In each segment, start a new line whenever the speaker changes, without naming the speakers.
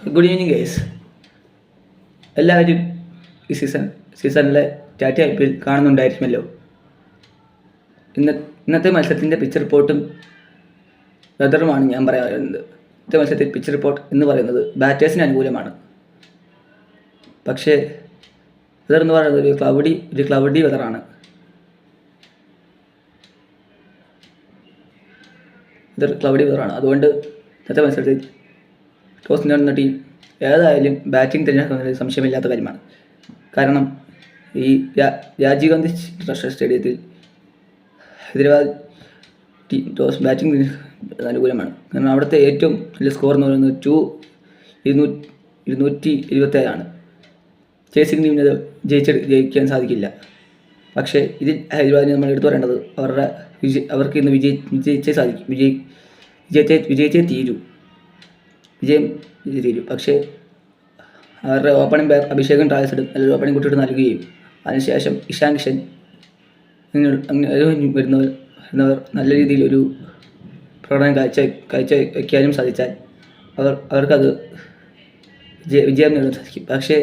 Good evening guys. എല്ലാവരും ഈ സീസണിലെ ടാറ്റ IPL കാണുന്നുണ്ടായിരിക്കുമല്ലോ. ഇന്നത്തെ മത്സരത്തിൻ്റെ പിച്ച് റിപ്പോർട്ടും വെതറുമാണ് ഞാൻ പറയുന്നത്. ഇന്നത്തെ മത്സരത്തിൽ പിച്ച് റിപ്പോർട്ട് എന്ന് പറയുന്നത് ബാറ്റേഴ്സിന് അനുകൂലമാണ്. പക്ഷേ വെതർ എന്ന് പറയുന്നത് ഒരു ക്ലൗഡി വെതറാണ്. അതുകൊണ്ട് ഇന്നത്തെ മത്സരത്തിൽ ടോസ് നേടുന്ന ടീം ഏതായാലും ബാറ്റിംഗ് തിരഞ്ഞെടുക്കുന്നത് സംശയമില്ലാത്ത കാര്യമാണ്. കാരണം ഈ രാജീവ് ഗാന്ധി ഇന്റർനാഷണൽ സ്റ്റേഡിയത്തിൽ ഹൈദരാബാദ് ടീം ടോസ് ബാറ്റിംഗ് അനുകൂലമാണ്. കാരണം അവിടുത്തെ ഏറ്റവും വലിയ സ്കോർ എന്ന് പറയുന്നത് 227 ചേസിംഗ് ടീമിന് ജയിക്കാൻ സാധിക്കില്ല. പക്ഷേ ഇതിൽ ഹൈദരാബാദിന് നമ്മൾ എടുത്തു പറയേണ്ടത് അവർക്ക് ഇന്ന് വിജയിച്ചേ തീരൂ. പക്ഷേ അവരുടെ ഓപ്പണിംഗ് ബാക്ക് അഭിഷേക് ട്രാവിസ് നല്ലൊരു ഓപ്പണിംഗ് കുട്ടിയിട്ട് നൽകുകയും അതിനുശേഷം ഇഷാൻ കിഷൻ വരുന്നവർ നല്ല രീതിയിൽ ഒരു പ്രകടനം കാഴ്ചവെക്കാനും സാധിച്ചാൽ അവർക്കത് വിജയം നേടാൻ സാധിക്കും. പക്ഷേ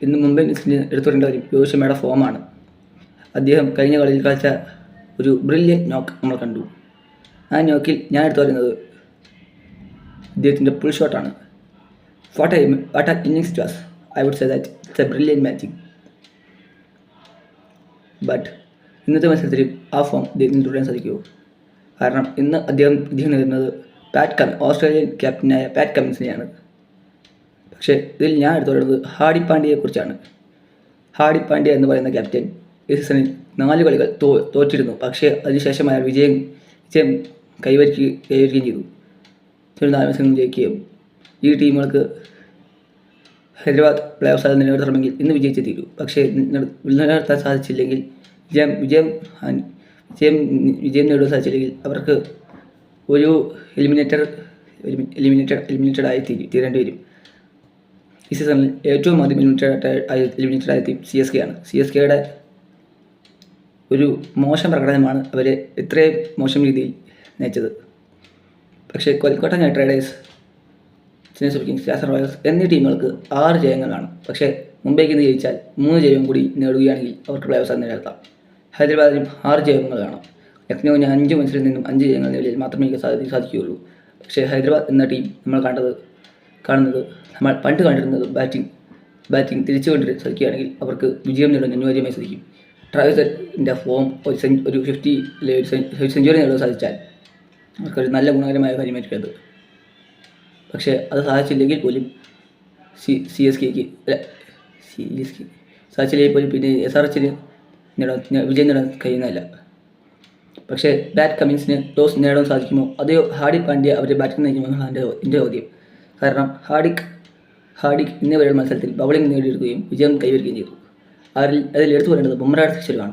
ഇന്ന് മുംബൈ ഇന്ത്യൻസിന് എടുത്തു പറയേണ്ട കാര്യം രോഹിത് ശർമ്മയുടെ ഫോമാണ്. അദ്ദേഹം കഴിഞ്ഞ കളിയിൽ കളിച്ച ഒരു ബ്രില്യൻറ്റ് നോക്ക് നമ്മൾ കണ്ടു. ആ നോക്കിൽ ഞാൻ എടുത്തു പറയുന്നത് അദ്ദേഹത്തിൻ്റെ pull ഷോട്ടാണ്. What an innings it was. I would say that it's a brilliant matching. But ഇന്നത്തെ മത്സരത്തിൽ ആ ഫോം അദ്ദേഹത്തിന് തുടരാൻ സാധിക്കുമോ? കാരണം ഇന്ന് അദ്ദേഹം നേരിടുന്നത് ഓസ്ട്രേലിയൻ ക്യാപ്റ്റനായ പാറ്റ് കമ്മിൻസിനെയാണ്. പക്ഷേ ഇതിൽ ഞാൻ എടുത്തു പറയുന്നത് ഹാർദിക് പാണ്ഡ്യയെക്കുറിച്ചാണ്. ഹാർദിക് പാണ്ഡ്യ എന്ന് പറയുന്ന ക്യാപ്റ്റൻ ഈ സീസണിൽ 4 കളികൾ തോറ്റിരുന്നു. പക്ഷേ അതിനുശേഷം അയാൾ വിജയം കൈവരിക്കുകയും ചെയ്തു. 4 മത്സരങ്ങൾ ജയിക്കുകയും ഈ ടീമുകൾക്ക് ഹൈദരാബാദ് പ്ലേ ഓഫ് സാധ്യത നിലനിർത്തണമെങ്കിൽ ഇന്ന് വിജയിച്ചേ തീരൂ. പക്ഷേ നിലനിർത്താൻ സാധിച്ചില്ലെങ്കിൽ വിജയം നേടാൻ സാധിച്ചില്ലെങ്കിൽ അവർക്ക് ഒരു എലിമിനേറ്റഡ് ആയി തീരേണ്ടി വരും. ഈ സീസണിൽ ഏറ്റവും ആദ്യം എലിമിനേറ്റഡ് ആയ ടീം CSK ആണ്. CSKയുടെ ഒരു മോശം പ്രകടനമാണ് അവരെ ഇത്രയും മോശം രീതിയിൽ നയിച്ചത്. പക്ഷേ Kolkata night Riders, Chennai super Kings, Rajasthan Royals എന്നീ ടീമുകൾക്ക് 6 ജയങ്ങളാണ്. പക്ഷേ മുംബൈക്ക് ഇന്ന് ജയിച്ചാൽ 3 ജയം കൂടി നേടുകയാണെങ്കിൽ അവർക്ക് പ്ലേ ഓഫ് സാധ്യത നിലനിർത്താം. ഹൈദരാബാദിനും 6 ജയങ്ങൾ വേണം. ലക്നൌവിന് 5 മത്സരത്തിൽ നിന്നും 5 ജയങ്ങൾ നേടിയാൽ മാത്രമേ സാധിക്കുകയുള്ളൂ. പക്ഷേ ഹൈദരാബാദ് എന്ന ടീം നമ്മൾ നമ്മൾ പണ്ട് കണ്ടിരുന്നത് ബാറ്റിംഗ് തിരിച്ചു കൊണ്ടിരുന്ന സാധിക്കുകയാണെങ്കിൽ അവർക്ക് വിജയം നേടാൻ അനിവാര്യമായി സാധിക്കും. ട്രാവിസിൻ്റെ ഫോം ഒരു സെഞ്ചുറി നേടാൻ സാധിച്ചാൽ അവർക്കൊരു നല്ല ഗുണകരമായ കാര്യമായിരിക്കും അത്. പക്ഷേ അത് സാധിച്ചില്ലെങ്കിൽ പോലും സാധിച്ചില്ലെങ്കിൽ പോലും പിന്നെ SRHന് വിജയം നേടാൻ കഴിയുന്നില്ല. പക്ഷേ പാറ്റ് കമ്മിൻസിന് ടോസ് നേടാൻ സാധിക്കുമോ അതോ ഹാർദിക് പാണ്ഡ്യ അവരെ ബാറ്റിംഗ് നയിക്കുമോ എന്നാണ് എൻ്റെ ചോദ്യം. കാരണം ഹാർദിക് ഇന്നേ വരെയുള്ള മത്സരത്തിൽ ബൗളിംഗ് നേടിയെടുക്കുകയും വിജയം കൈവരിക്കുകയും ചെയ്തു. അതിൽ എടുത്തു പറയേണ്ടത് ബുംറയുടെ തിരിച്ചുവരവാണ്.